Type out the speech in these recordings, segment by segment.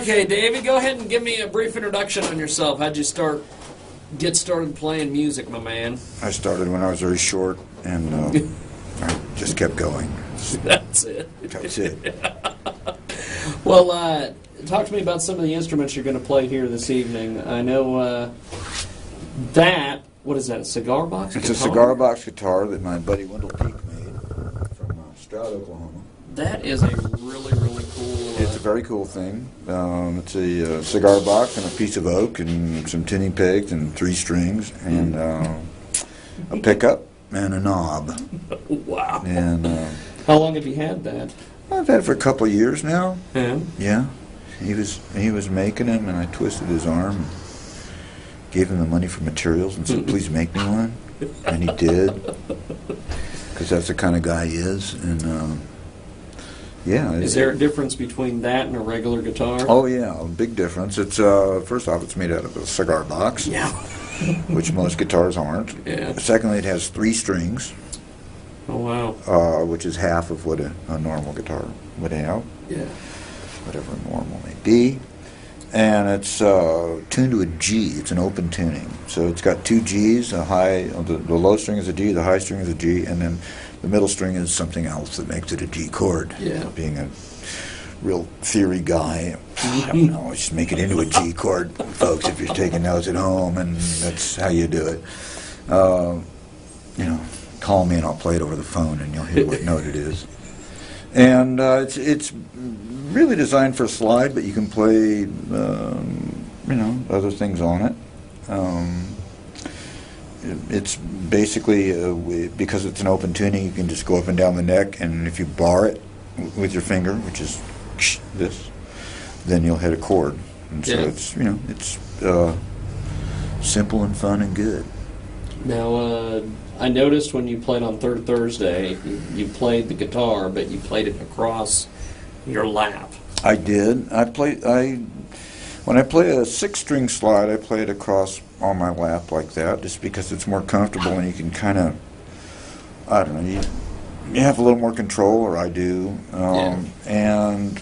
Okay, David, go ahead and give me a brief introduction on yourself. How'd you get started playing music, my man? I started when I was very short, and I just kept going. That's it. That's it. Well, talk to me about some of the instruments you're going to play here this evening. I know what is that, a cigar box guitar? It's a cigar box guitar that my buddy Wendell Peak made from Stroud, Oklahoma. That is a really, really cool... It's a very cool thing. It's a cigar box and a piece of oak and some tuning pegs and 3 strings and a pickup and a knob. Wow. And how long have you had that? I've had it for a couple of years now. Yeah? Yeah. He was making them, and I twisted his arm and gave him the money for materials and said, please make me one. And he did, because that's the kind of guy he is. And yeah. Is there a difference between that and a regular guitar? Oh yeah, a big difference. It's first off, it's made out of a cigar box, yeah, which most guitars aren't. Yeah. Secondly, it has 3 strings. Oh wow. Which is half of what a normal guitar would have. Yeah. Whatever normal may be. And it's tuned to a G. It's an open tuning. So it's got 2 Gs, the low string is a G, the high string is a G, and then the middle string is something else that makes it a G chord. Yeah. Being a real theory guy, I don't know, just make it into a G chord, folks, if you're taking notes at home, and that's how you do it. Call me and I'll play it over the phone and you'll hear what note it is. And it's really designed for slide, but you can play, other things on it. It's basically, because it's an open tuning, you can just go up and down the neck, and if you bar it with your finger, which is this, then you'll hit a chord. And so it's simple and fun and good. Now, I noticed when you played on Third Thursday, you played the guitar, but you played it across your lap. I did. When I play a 6-string slide, I play it across on my lap like that, just because it's more comfortable and you can kind of, I don't know, you have a little more control, or I do. And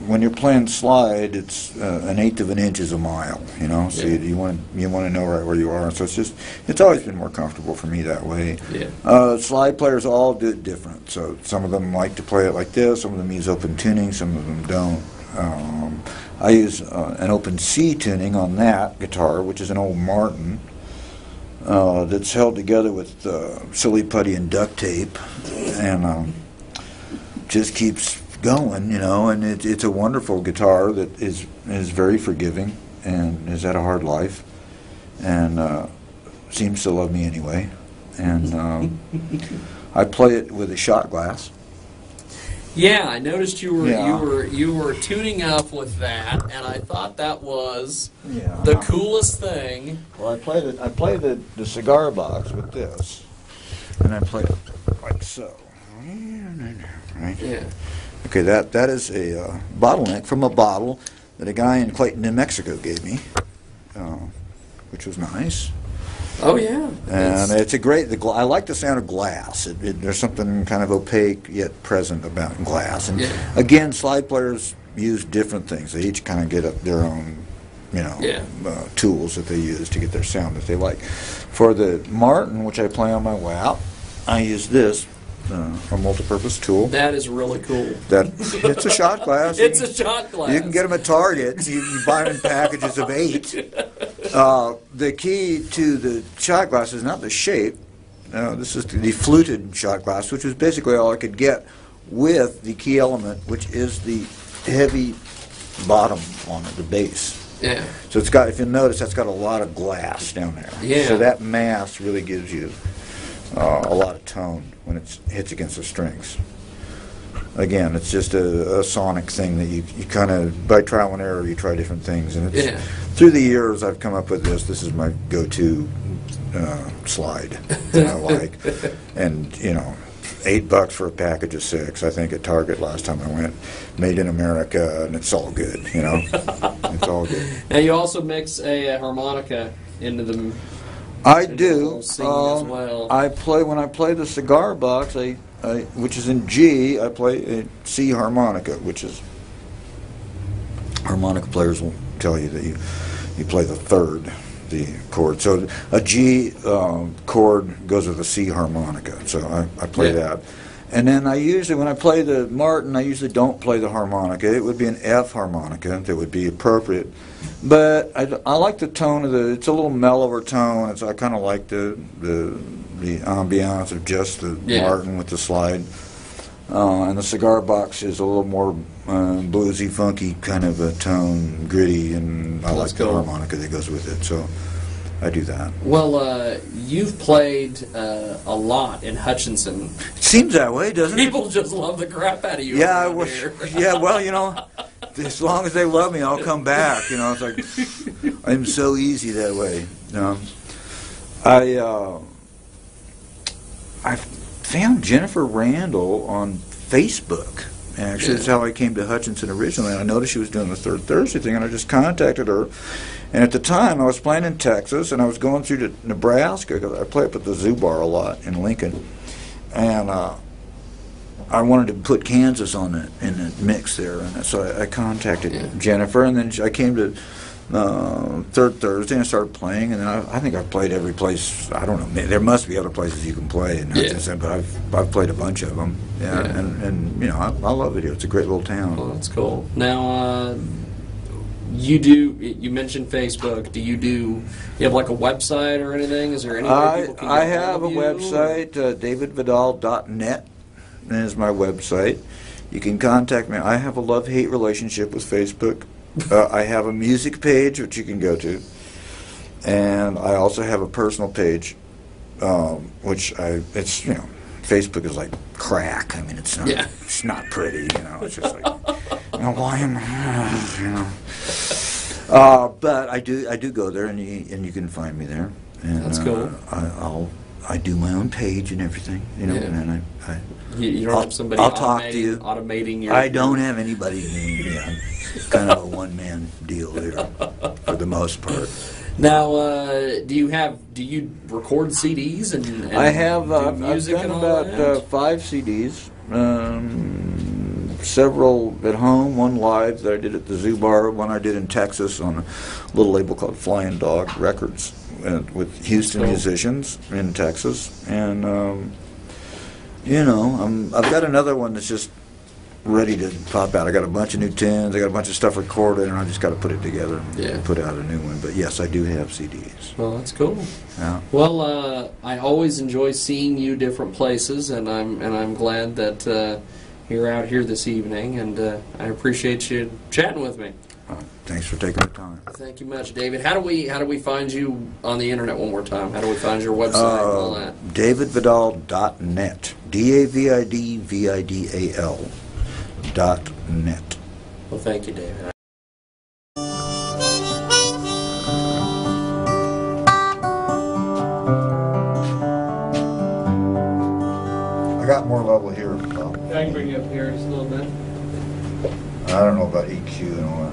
when you're playing slide, it's 1/8 of an inch is a mile, So you want to know right where you are. So it's always been more comfortable for me that way. Yeah. Slide players all do it different. So some of them like to play it like this. Some of them use open tuning. Some of them don't. I use an open C tuning on that guitar, which is an old Martin. That's held together with silly putty and duct tape, and just keeps going, And it's a wonderful guitar that is very forgiving and has had a hard life, and seems to love me anyway. And I play it with a shot glass. Yeah, I noticed you were tuning up with that, and I thought that was the coolest thing. Well, I play the cigar box with this, and I play it like so. Right? Yeah. Okay, that is a bottleneck from a bottle that a guy in Clayton, New Mexico gave me, which was nice. Oh yeah, and it's a great. I like the sound of glass. There's something kind of opaque yet present about glass. And again, slide players use different things. They each kind of get their own, tools that they use to get their sound that they like. For the Martin, which I play on my lap, I use this a multi-purpose tool. That is really cool. It's a shot glass. It's a shot glass. You can get them at Target. You buy them in packages of 8. The key to the shot glass is not the shape. This is the fluted shot glass, which was basically all I could get with the key element, which is the heavy bottom on it, the base. Yeah. So it's got, if you notice, that's got a lot of glass down there. Yeah. So that mass really gives you a lot of tone when it hits against the strings. Again, it's just a sonic thing that you kind of, by trial and error, you try different things. And it's, through the years, I've come up with this. This is my go-to slide that I like. And, you know, $8 for a package of 6, I think, at Target last time I went. Made in America, and it's all good, you know. It's all good. Now, you also mix a harmonica into the... I do. As well. I play, when I play the cigar box, which is in G, I play a C harmonica, which is, harmonica players will tell you that you play the third, the chord. So a G chord goes with a C harmonica, so I play that. And then I usually, when I play the Martin, I usually don't play the harmonica. It would be an F harmonica that would be appropriate. But I like the tone of it's a little mellower tone. I kind of like the ambiance of just the Martin with the slide. And the cigar box is a little more bluesy, funky kind of a tone, gritty, and I like the harmonica that goes with it. So I do that. Well, you've played a lot in Hutchinson. It seems that way, doesn't it? People just love the crap out of you. Yeah, well, you know, as long as they love me, I'll come back. You know, it's like I'm so easy that way. I found Jennifer Randall on Facebook. Actually, that's how I came to Hutchinson originally. I noticed she was doing the Third Thursday thing, and I just contacted her. And at the time, I was playing in Texas, and I was going through to Nebraska, because I play up at the Zoo Bar a lot in Lincoln. And I wanted to put Kansas on it in the mix there. And so I contacted Jennifer, and then I came to Third Thursday, and I started playing. And then I think I've played every place. I don't know. There must be other places you can play in Hutchinson, but I've played a bunch of them. And you know, I love it here. It's a great little town. Well, that's cool. Now, you mentioned Facebook. Do you have like a website or anything? Is there any way people can get I have a website, davidvidal.net is my website. You can contact me. I have a love-hate relationship with Facebook. I have a music page, which you can go to. And I also have a personal page, which it's, you know, Facebook is like crack. I mean, it's not pretty, you know. It's just like, you know, why am I, you know. But I do go there, and you can find me there. And, that's cool. I do my own page and everything, you know, and then you don't have somebody automating your... I don't have anybody. Kind of a one-man deal here, for the most part. Now, do you record CDs and I have. do music I've done and all about that? 5 CDs. Several at home, one live that I did at the Zoo Bar, one I did in Texas on a little label called Flying Dog Records with Houston musicians in Texas. And, you know, I've got another one that's just ready to pop out. I got a bunch of new tunes, I got a bunch of stuff recorded, and I just got to put it together and put out a new one. But yes, I do have CDs. Well, that's cool. Yeah. Well, I always enjoy seeing you different places, and I'm glad that you're out here this evening, and I appreciate you chatting with me. Thanks for taking the time. Thank you much, David. How do we find you on the internet one more time? How do we find your website and all that? davidvidal.net. DAVIDVIDAL.net. Well, thank you, David. I got more level here. I can bring you up here just a little bit. I don't know about EQ and all that.